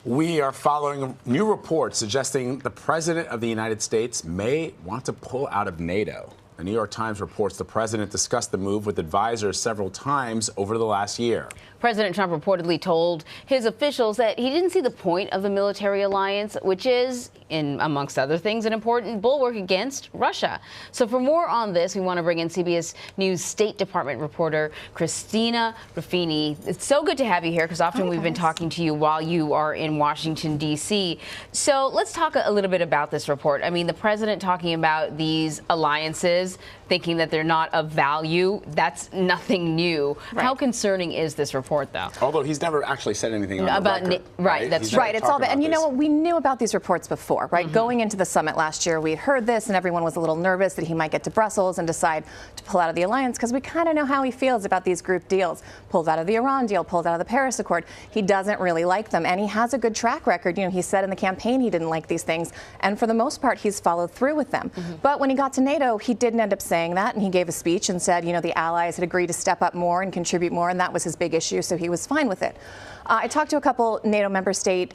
We are following new reports suggesting the President of the United States may want to pull out of NATO. The New York Times reports the president discussed the move with advisors several times over the last year. President Trump reportedly told his officials that he didn't see the point of the military alliance, which is, amongst other things, an important bulwark against Russia. So for more on this, we want to bring in CBS News State Department reporter Christina Ruffini. It's so good to have you here because often we've been talking to you while you are in Washington, D.C. So let's talk a little bit about this report. I mean, the president talking about these alliances, thinking that they're not of value, that's nothing new. Right. How concerning is this report, though? Although he's never actually said anything on the record, right? That's right. It's all about, and you know what? We knew about these reports before, right? Going into the summit last year, we heard this, and everyone was a little nervous that he might get to Brussels and decide to pull out of the alliance because we kind of know how he feels about these group deals. Pulled out of the Iran deal, pulled out of the Paris Accord. He doesn't really like them, and he has a good track record. You know, he said in the campaign he didn't like these things, and for the most part, he's followed through with them. But when he got to NATO, he didn't end up saying that, and he gave a speech and said, you know, the allies had agreed to step up more and contribute more, and that was his big issue, so he was fine with it. I talked to a couple NATO member state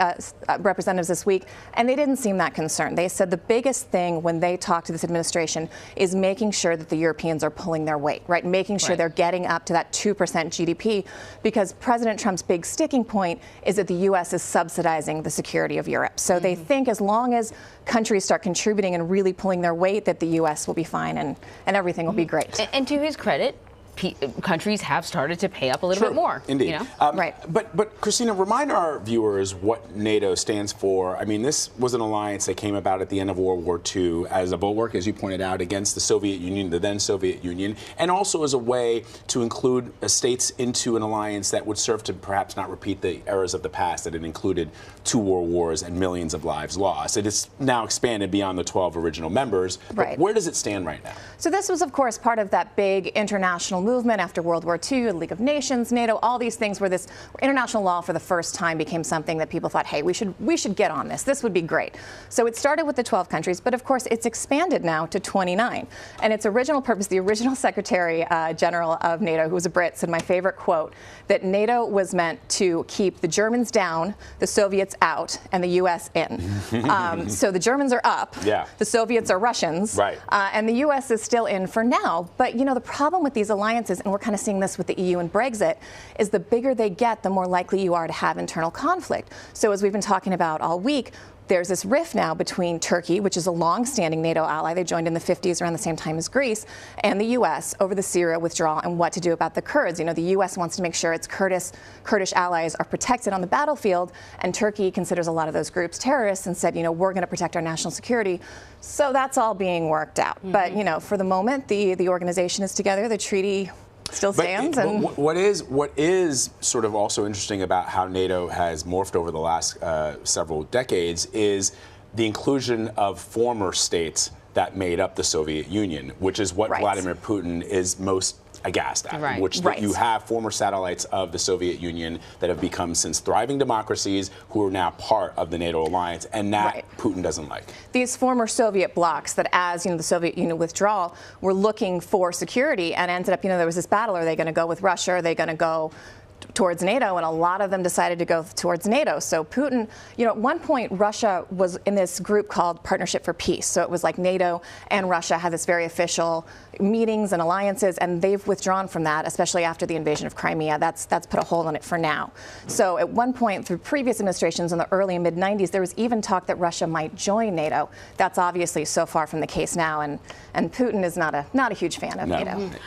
representatives this week, and they didn't seem that concerned. They said the biggest thing when they talk to this administration is making sure that the Europeans are pulling their weight, right? Making sure they're getting up to that 2% GDP, because President Trump's big sticking point is that the U.S. is subsidizing the security of Europe. So they think as long as countries start contributing and really pulling their weight, that the U.S. will be fine and everything will be great. And to his credit, countries have started to pay up a little bit more. Indeed. You know? Right. But Christina, remind our viewers what NATO stands for. I mean, this was an alliance that came about at the end of World War II as a bulwark, as you pointed out, against the Soviet Union, the then Soviet Union, and also as a way to include states into an alliance that would serve to perhaps not repeat the errors of the past, that it included 2 world wars and millions of lives lost. It is now expanded beyond the 12 original members. But where does it stand right now? So this was, of course, part of that big international movement after World War II, the League of Nations, NATO, all these things where this international law for the first time became something that people thought, hey, we should get on this. This would be great. So it started with the 12 countries, but of course it's expanded now to 29. And its original purpose, the original Secretary General of NATO, who was a Brit, said my favorite quote, that NATO was meant to keep the Germans down, the Soviets out, and the U.S. in. So the Germans are up, the Soviets are Russians, and the U.S. is still in for now. But you know, the problem with these alliances, and we're kind of seeing this with the EU and Brexit, is the bigger they get, the more likely you are to have internal conflict. So as we've been talking about all week, there's this rift now between Turkey, which is a long-standing NATO ally. They joined in the 50s around the same time as Greece, and the U.S. over the Syria withdrawal and what to do about the Kurds. You know, the U.S. wants to make sure its Kurdish allies are protected on the battlefield, and Turkey considers a lot of those groups terrorists and said, you know, we're going to protect our national security. So that's all being worked out. But, you know, for the moment, the organization is together. The treaty still stands. But what is sort of also interesting about how NATO has morphed over the last several decades is the inclusion of former states that made up the Soviet Union, which is what Vladimir Putin is most aghast at, which you have former satellites of the Soviet Union that have become since thriving democracies who are now part of the NATO alliance, and that Putin doesn't like. These former Soviet blocs that, as you know, the Soviet Union withdrawal, were looking for security and ended up, you know, there was this battle. Are they going to go with Russia? Are they going to go towards NATO? And a lot of them decided to go towards NATO. So Putin, you know, at one point Russia was in this group called Partnership for Peace. So it was like NATO and Russia had this very official meetings and alliances, and they've withdrawn from that, especially after the invasion of Crimea. That's put a hold on it for now. So at one point through previous administrations in the early and mid-90s, there was even talk that Russia might join NATO. That's obviously so far from the case now, and Putin is not a huge fan of NATO.